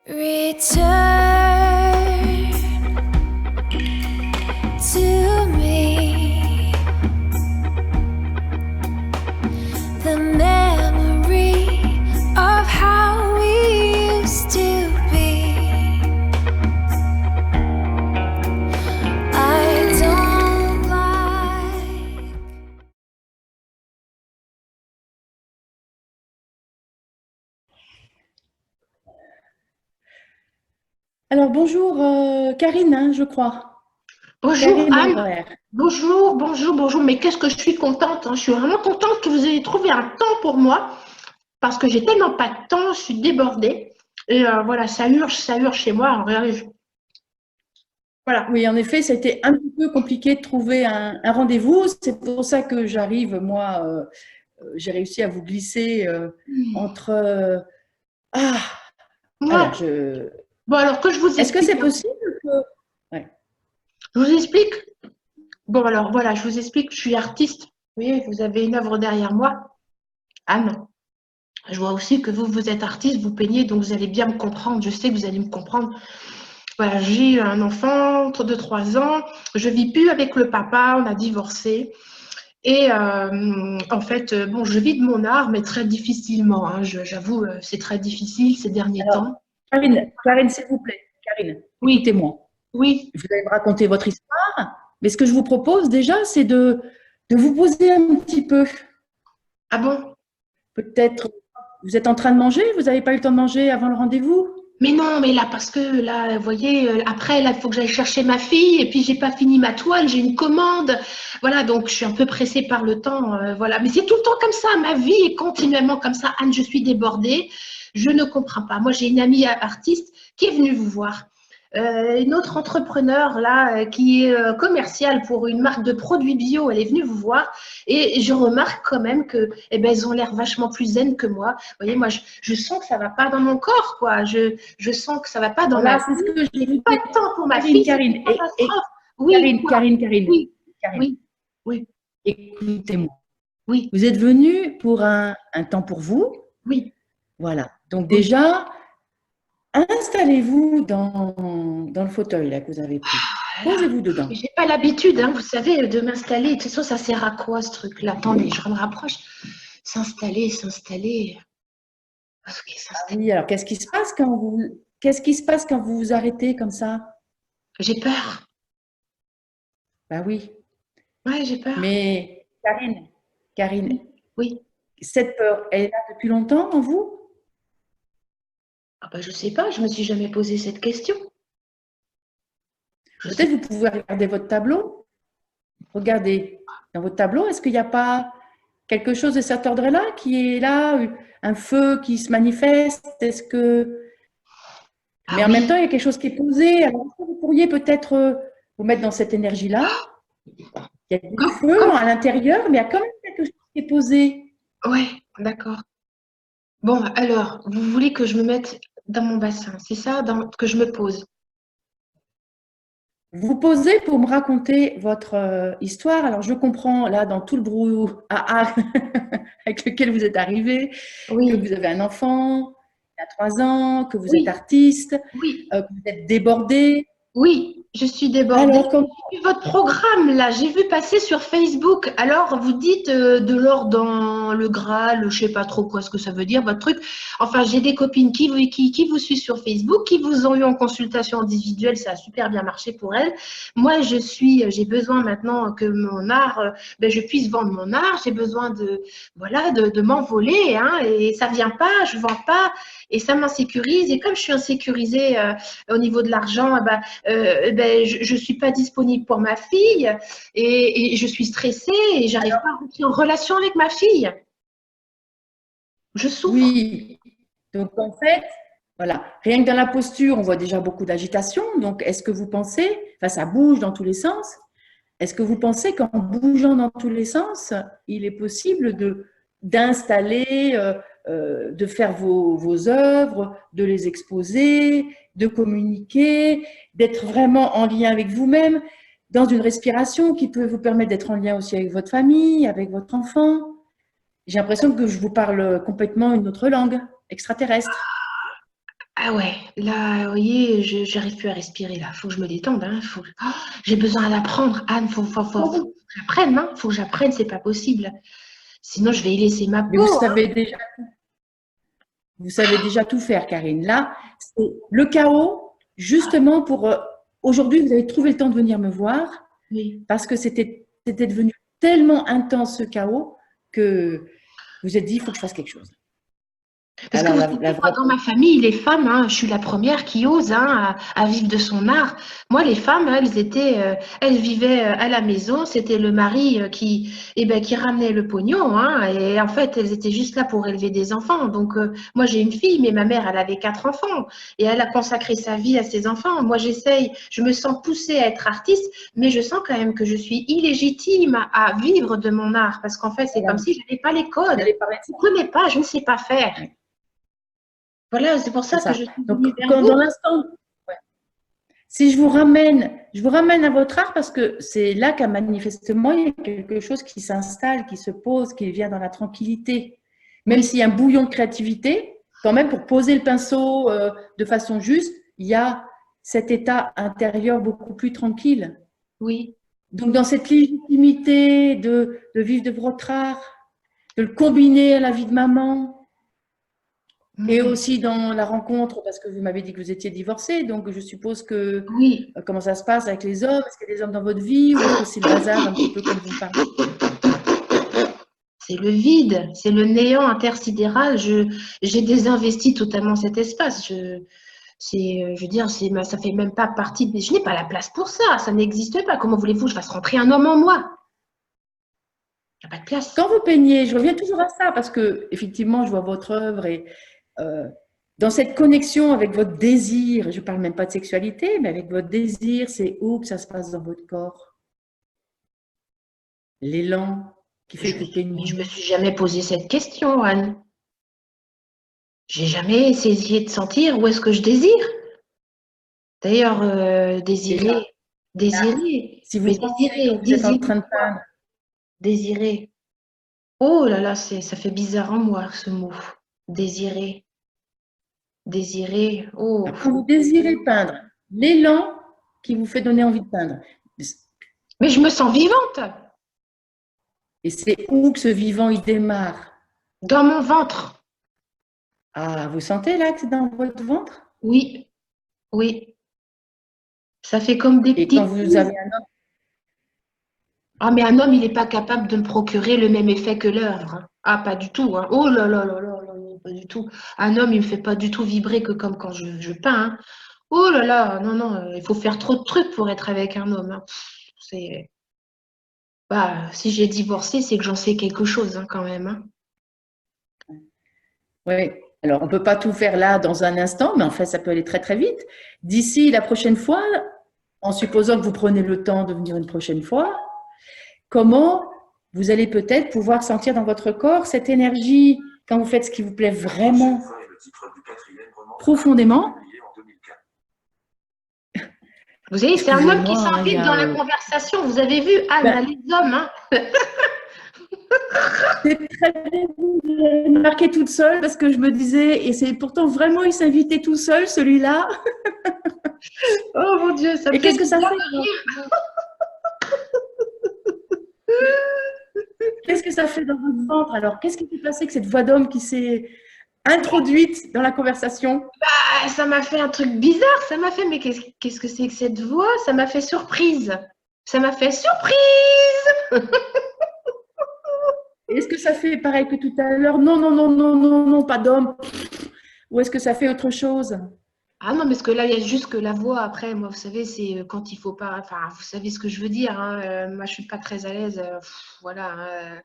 Return to me the memory of how we used to be. I don't like. Alors bonjour Karine, hein, je crois. Bonjour Karine Anne, Homer. bonjour. Mais qu'est-ce que je suis contente, hein. Je suis vraiment contente que vous ayez trouvé un temps pour moi parce que j'ai tellement pas de temps, je suis débordée. Et voilà, ça urge chez moi. Regardez, voilà. Oui, en effet, c'était un petit peu compliqué de trouver un rendez-vous. C'est pour ça que j'arrive, moi, j'ai réussi à vous glisser entre... ah, alors, Moi, je... bon alors que je vous Est-ce que explique, c'est hein. possible que... Ouais. Je vous explique. Bon alors voilà, je vous explique. Je suis artiste. Vous voyez, vous avez une œuvre derrière moi, Anne. Je vois aussi que vous êtes artiste, vous peignez, donc vous allez bien me comprendre. Je sais que vous allez me comprendre. Voilà, j'ai un enfant de 3 ans. Je vis plus avec le papa, on a divorcé. Et en fait, bon, je vis de mon art, mais très difficilement, hein. J'avoue, c'est très difficile ces derniers Alors, temps. Karine, s'il vous plaît, Karine, Oui, écoutez-moi. oui. Vous allez me raconter votre histoire, mais ce que je vous propose déjà, c'est de vous poser un petit peu. Ah bon? Peut-être, vous êtes en train de manger, vous n'avez pas eu le temps de manger avant le rendez-vous? Mais non, mais là, parce que là, vous voyez, après, là, il faut que j'aille chercher ma fille, et puis j'ai pas fini ma toile, j'ai une commande. Voilà, donc je suis un peu pressée par le temps. Voilà, mais c'est tout le temps comme ça. Ma vie est continuellement comme ça. Anne, je suis débordée. Je ne comprends pas. Moi, j'ai une amie artiste qui est venue vous voir. Une autre entrepreneur là qui est commerciale pour une marque de produits bio, elle est venue vous voir et je remarque quand même que eh ben, elles ont l'air vachement plus zen que moi. Vous voyez, moi je sens que ça va pas dans mon corps, quoi. Je sens que ça va pas dans ma Voilà, vie. c'est ce que je J'ai pas disais. de temps pour ma Karine, fille, c'est Karine, une catastrophe. Oui, Karine, quoi. Karine, Karine, Oui, Karine, oui, oui, écoutez-moi. oui, Vous êtes venu pour un temps pour vous. oui, Voilà. Donc oui. déjà, installez-vous dans le fauteuil là que vous avez pris. Voilà. Posez-vous dedans. J'ai pas l'habitude, hein, vous savez, de m'installer. De toute façon, ça sert à quoi ce truc-là? Attendez, je me rapproche. S'installer. Ok, Ah s'installer. oui, alors qu'est-ce qui se passe quand vous vous arrêtez comme ça? J'ai peur. Ben oui. Ouais, j'ai peur. Mais Karine, Oui, oui. cette peur, elle est là depuis longtemps en vous? Ah bah, je sais pas, je me suis jamais posé cette question. Je sais. Peut-être vous pouvez regarder votre tableau. Regardez dans votre tableau, est-ce qu'il n'y a pas quelque chose de cet ordre-là qui est là, un feu qui se manifeste? Est-ce que... Ah Mais en même oui. temps, il y a quelque chose qui est posé. Alors, est-ce que vous pourriez peut-être vous mettre dans cette énergie-là? Il y a du feu Comme... à l'intérieur, mais il y a quand même quelque chose qui est posé. Ouais, d'accord. Bon, alors, vous voulez que je me mette dans mon bassin, c'est ça, que je me pose. Vous posez pour me raconter votre histoire. Alors, je comprends là, dans tout le brouhaha avec lequel vous êtes arrivé, que Oui, vous avez un enfant, il a 3 ans, que vous êtes oui, artiste, oui. que vous êtes débordé. Oui, je suis débordée. Alors, comme J'ai vu votre programme là, j'ai vu passer sur Facebook. Alors, vous dites de l'or dans le Graal, je sais pas trop quoi ce que ça veut dire, votre truc. Enfin, j'ai des copines qui vous suivent sur Facebook, qui vous ont eu en consultation individuelle, ça a super bien marché pour elles. Moi, j'ai besoin maintenant que mon art, ben, je puisse vendre mon art. J'ai besoin voilà, de m'envoler, hein, et ça vient pas, je vends pas, et ça m'insécurise. Et comme je suis insécurisée au niveau de l'argent, ben, ben, je ne suis pas disponible pour ma fille et je suis stressée et j'arrive pas à rentrer en relation avec ma fille. Je souffre. oui, donc en fait, voilà, rien que dans la posture, on voit déjà beaucoup d'agitation. Donc, est-ce que vous pensez, enfin, ça bouge dans tous les sens, est-ce que vous pensez qu'en bougeant dans tous les sens, il est possible d'installer, de faire vos œuvres, de les exposer, de communiquer, d'être vraiment en lien avec vous-même, dans une respiration qui peut vous permettre d'être en lien aussi avec votre famille, avec votre enfant? J'ai l'impression que je vous parle complètement une autre langue, extraterrestre. Ah ouais, là, vous voyez, j'arrive plus à respirer là. Faut que je me détende, hein. J'ai besoin d'apprendre, Anne. Faut que j'apprenne, hein. Faut que j'apprenne, c'est pas possible. Sinon, je vais y laisser ma Mais peau, hein. vous savez déjà tout faire, Karine. Là, c'est le chaos, justement pour aujourd'hui, vous avez trouvé le temps de venir me voir Oui. parce que c'était devenu tellement intense ce chaos que vous vous êtes dit, il faut que je fasse quelque chose. Parce que Alors, vous savez, moi, dans ma famille, les femmes, hein, je suis la première qui ose, hein, à vivre de son art. Moi, les femmes, elles vivaient à la maison. C'était le mari qui ramenait le pognon, hein, et en fait, elles étaient juste là pour élever des enfants. Donc, moi, j'ai une fille, mais ma mère, elle avait 4 enfants et elle a consacré sa vie à ses enfants. Moi, je me sens poussée à être artiste, mais je sens quand même que je suis illégitime à vivre de mon art parce qu'en fait, c'est comme si je n'avais pas les codes. Je ne connais pas, je ne sais pas faire. Voilà, c'est pour ça que je suis Donc, venue vers quand vous. dans l'instant, ouais. Si je vous ramène à votre art parce que c'est là qu'à manifestement, il y a quelque chose qui s'installe, qui se pose, qui vient dans la tranquillité. Même Oui. s'il y a un bouillon de créativité, quand même, pour poser le pinceau de façon juste, il y a cet état intérieur beaucoup plus tranquille. Oui. Donc, dans cette légitimité de vivre de votre art, de le combiner à la vie de maman, et aussi dans la rencontre, parce que vous m'avez dit que vous étiez divorcée, donc je suppose que Oui. comment ça se passe avec les hommes? Est-ce qu'il y a des hommes dans votre vie ou est-ce que c'est le bazar un petit peu comme vous me parlez? C'est le vide, c'est le néant intersidéral. J'ai désinvesti totalement cet espace. Je veux dire, ça fait même pas partie je n'ai pas la place pour ça. Ça n'existe pas. Comment voulez-vous que je fasse rentrer un homme en moi? Il n'y a pas de place. Quand vous peignez, je reviens toujours à ça parce que effectivement, je vois votre œuvre et dans cette connexion avec votre désir, je ne parle même pas de sexualité, mais avec votre désir, c'est où que ça se passe dans votre corps? L'élan qui fait que vous peignez. Je me suis jamais posé cette question, Anne. J'ai jamais essayé de sentir où est-ce que je désire. D'ailleurs, désirer, Si vous mais pensez que vous êtes en train de peindre, désirer. Oh là là, ça fait bizarre en moi ce mot. Désirer. Désirer. Oh. quand vous désirez peindre, l'élan qui vous fait donner envie de peindre. Mais je me sens vivante Et c'est où que ce vivant il démarre? dans mon ventre. Ah, vous sentez là que c'est dans votre ventre? Oui, oui. Ça fait comme des Et petits. quand vous avez un homme, Ah, mais un homme, il n'est pas capable de me procurer le même effet que l'œuvre, hein. Ah, pas du tout, hein. Oh là là là là là, non, pas du tout. Un homme, il me fait pas du tout vibrer que comme quand je peins, hein. Oh là là, non, non, il faut faire trop de trucs pour être avec un homme, hein. Bah, si j'ai divorcé, c'est que j'en sais quelque chose, hein, quand même, hein. oui. Alors, on ne peut pas tout faire là dans un instant, mais en fait, ça peut aller très très vite. D'ici la prochaine fois, en supposant que vous prenez le temps de venir une prochaine fois, comment vous allez peut-être pouvoir sentir dans votre corps cette énergie quand vous faites ce qui vous plaît vraiment profondément. Vous savez, c'est un homme qui Excusez-moi, s'invite dans la conversation. Vous avez vu, Anne, Ben- les hommes, hein. C'est très bien, vous l'avez marqué toute seule parce que je me disais, et c'est pourtant vraiment, il s'invitait tout seul, celui-là. Oh mon Dieu, ça me Et fait qu'est-ce que ça bizarre. fait? Qu'est-ce que ça fait dans votre ventre alors? Qu'est-ce qui s'est passé avec cette voix d'homme qui s'est introduite dans la conversation? Ah, ça m'a fait un truc bizarre. Ça m'a fait, mais qu'est-ce que c'est que cette voix? Ça m'a fait surprise. Ça m'a fait surprise. Est-ce que ça fait pareil que tout à l'heure? Non, non, non, non, non, non, pas d'homme. Ou est-ce que ça fait autre chose? Ah non, parce que là, il y a juste que la voix. Après, moi, vous savez, c'est quand il faut pas. Enfin, vous savez ce que je veux dire, hein. Moi, je suis pas très à l'aise. Voilà, hein.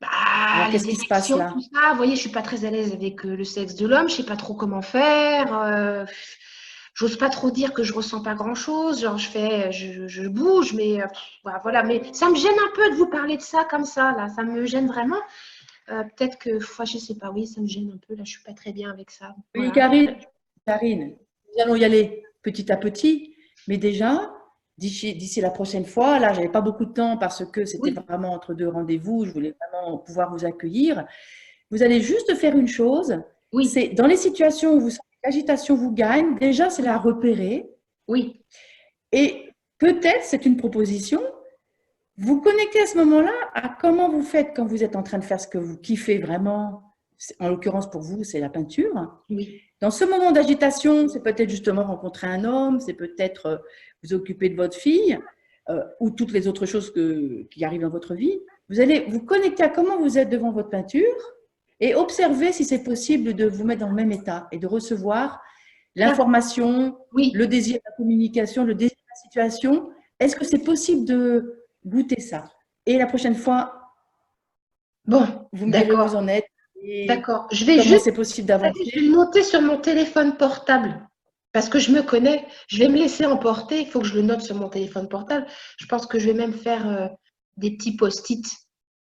Bah, Alors, les qu'est-ce qui se passe élections, là? tout ça. Vous voyez, je suis pas très à l'aise avec le sexe de l'homme. Je sais pas trop comment faire. J'ose pas trop dire que je ressens pas grand-chose. Genre, je bouge, mais bah, voilà. Mais ça me gêne un peu de vous parler de ça comme ça, là. Ça me gêne vraiment. Peut-être que, je sais pas. Oui, ça me gêne un peu. Là, je suis pas très bien avec ça. Oui, Voilà. Karine, nous allons y aller petit à petit, mais déjà, d'ici la prochaine fois, là, j'avais pas beaucoup de temps parce que c'était Oui. vraiment entre deux rendez-vous, je voulais vraiment pouvoir vous accueillir. Vous allez juste faire une chose, Oui. c'est dans les situations où vous sentez l'agitation vous gagne, déjà, c'est la repérer. Oui. Et peut-être, c'est une proposition, vous connectez à ce moment-là à comment vous faites quand vous êtes en train de faire ce que vous kiffez vraiment. En l'occurrence, pour vous, c'est la peinture. Oui. Dans ce moment d'agitation, c'est peut-être justement rencontrer un homme, c'est peut-être vous occuper de votre fille ou toutes les autres choses qui arrivent dans votre vie. Vous allez vous connecter à comment vous êtes devant votre peinture et observer si c'est possible de vous mettre dans le même état et de recevoir l'information, Oui. le désir de la communication, le désir de la situation. Est-ce que c'est possible de goûter ça? Et la prochaine fois, Bon, vous me direz où vous d'accord. en êtes et D'accord. Je vais comment juste c'est possible je d'avancer. vais le noter sur mon téléphone portable. Parce que je me connais. Je vais me laisser emporter. Il faut que je le note sur mon téléphone portable. Je pense que je vais même faire des petits post-it.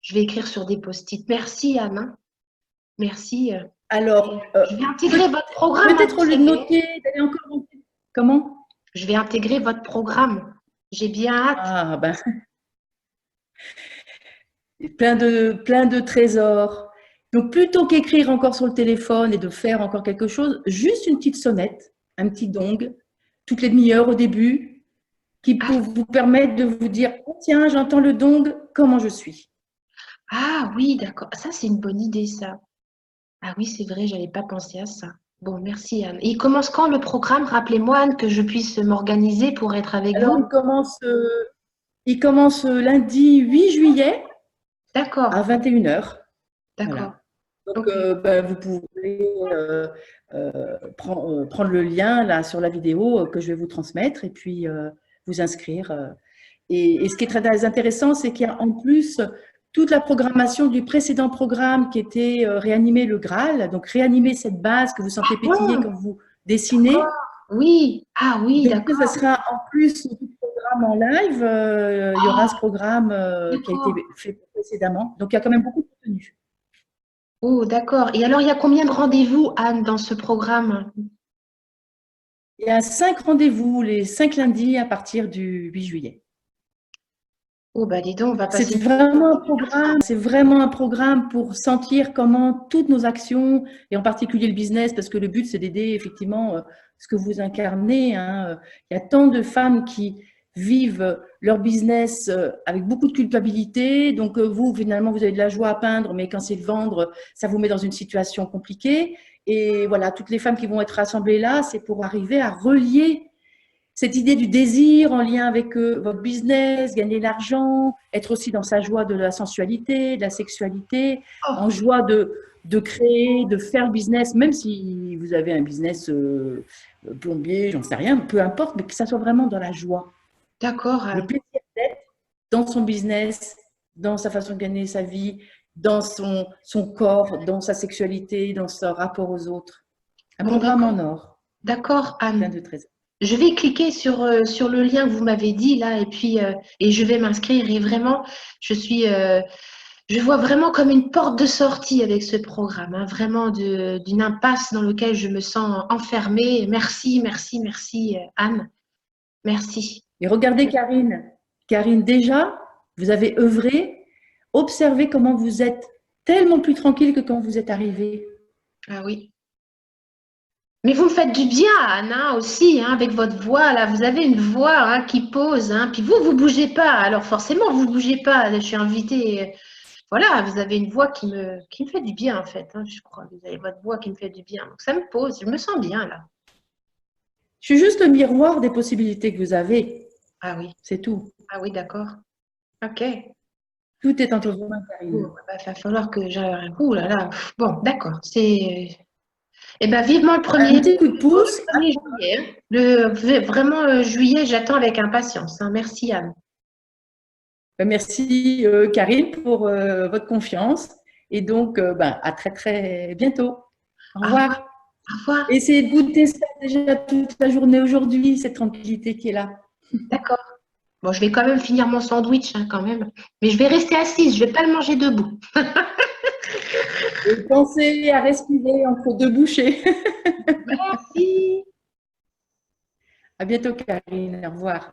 Je vais écrire sur des post-it. Merci, Anne, hein. Merci. Alors, Je vais intégrer votre programme, hein, peut-être vous au lieu de savez. noter, d'aller encore. Comment? Je vais intégrer votre programme. J'ai bien hâte. Ah, ben, plein de trésors. Donc, plutôt qu'écrire encore sur le téléphone et de faire encore quelque chose, juste une petite sonnette, un petit dong, toutes les demi-heures au début, qui peut vous permettre de vous dire, oh, tiens, j'entends le dong, comment je suis? Ah oui, d'accord. Ça, c'est une bonne idée, ça. Ah oui, c'est vrai, j'avais pas pensé à ça. Bon, merci, Anne. Et il commence quand le programme? Rappelez-moi, Anne, que je puisse m'organiser pour être avec Alors, vous. il commence lundi 8 juillet à D'accord, 21h. d'accord. Voilà. Donc, Ok. vous pouvez prendre le lien là sur la vidéo que je vais vous transmettre et puis vous inscrire. Et ce qui est très intéressant, c'est qu'il y a en plus toute la programmation du précédent programme qui était réanimer le Graal, donc réanimer cette base que vous sentez pétiller Bon, quand vous dessinez. oui. Ah oui, Donc, d'accord, ça sera en plus du programme en live, il y aura ce programme qui a été d'accord. fait précédemment. Donc, il y a quand même beaucoup de contenu. Oh, d'accord. Et alors, il y a combien de rendez-vous, Anne, dans ce programme? Il y a 5 rendez-vous, les 5 lundis à partir du 8 juillet. Oh, bah dis donc, on va passer. C'est vraiment un programme pour sentir comment toutes nos actions, et en particulier le business, parce que le but, c'est d'aider effectivement ce que vous incarnez, hein. Il y a tant de femmes qui vivent leur business avec beaucoup de culpabilité. Donc, vous, finalement, vous avez de la joie à peindre, mais quand c'est de vendre, ça vous met dans une situation compliquée. Et voilà, toutes les femmes qui vont être rassemblées là, c'est pour arriver à relier cette idée du désir en lien avec votre business, gagner de l'argent, être aussi dans sa joie de la sensualité, de la sexualité, Oh, en joie de créer, de faire le business, même si vous avez un business plombier, j'en sais rien, peu importe, mais que ça soit vraiment dans la joie. d'accord, Le Anne. plaisir d'être dans son business, dans sa façon de gagner sa vie, dans son corps, dans sa sexualité, dans son rapport aux autres. Un Bon, programme d'accord. en or, D'accord, plein Anne. de trésors. Je vais cliquer sur le lien que vous m'avez dit là et puis et je vais m'inscrire et vraiment je vois vraiment comme une porte de sortie avec ce programme, hein, vraiment d'une impasse dans laquelle je me sens enfermée. Merci, merci, merci Anne, merci. Et regardez Karine. Karine, déjà, vous avez œuvré. Observez comment vous êtes tellement plus tranquille que quand vous êtes arrivé. Ah oui. Mais vous me faites du bien, Anne, hein, aussi, hein, avec votre voix là. Vous avez une voix hein, qui pose, hein, puis vous bougez pas. Alors forcément, vous bougez pas. Je suis invitée. Voilà, vous avez une voix qui me fait du bien, en fait, hein, je crois. Vous avez votre voix qui me fait du bien. Donc, ça me pose, je me sens bien, là. Je suis juste le miroir des possibilités que vous avez. Ah oui, C'est tout. ah oui, d'accord. Ok. Tout est entre vos mains, Oh, Karine. bah, va falloir que j'aille. Ouh là là. Bon, d'accord. Eh ben, vivement le Un 1er, petit coup de pouce. 1er juillet, hein. Vraiment, juillet, j'attends avec impatience, hein. Merci, Anne. Merci, Karine, pour votre confiance. Et donc, à très, très bientôt. Au Au revoir. revoir. Au revoir. Essayez de goûter ça déjà toute la journée aujourd'hui, cette tranquillité qui est là. D'accord. Bon, je vais quand même finir mon sandwich, hein, quand même. Mais je vais rester assise, je ne vais pas le manger debout. Et pensez à respirer entre deux bouchées. Merci. À bientôt, Karine. Au revoir.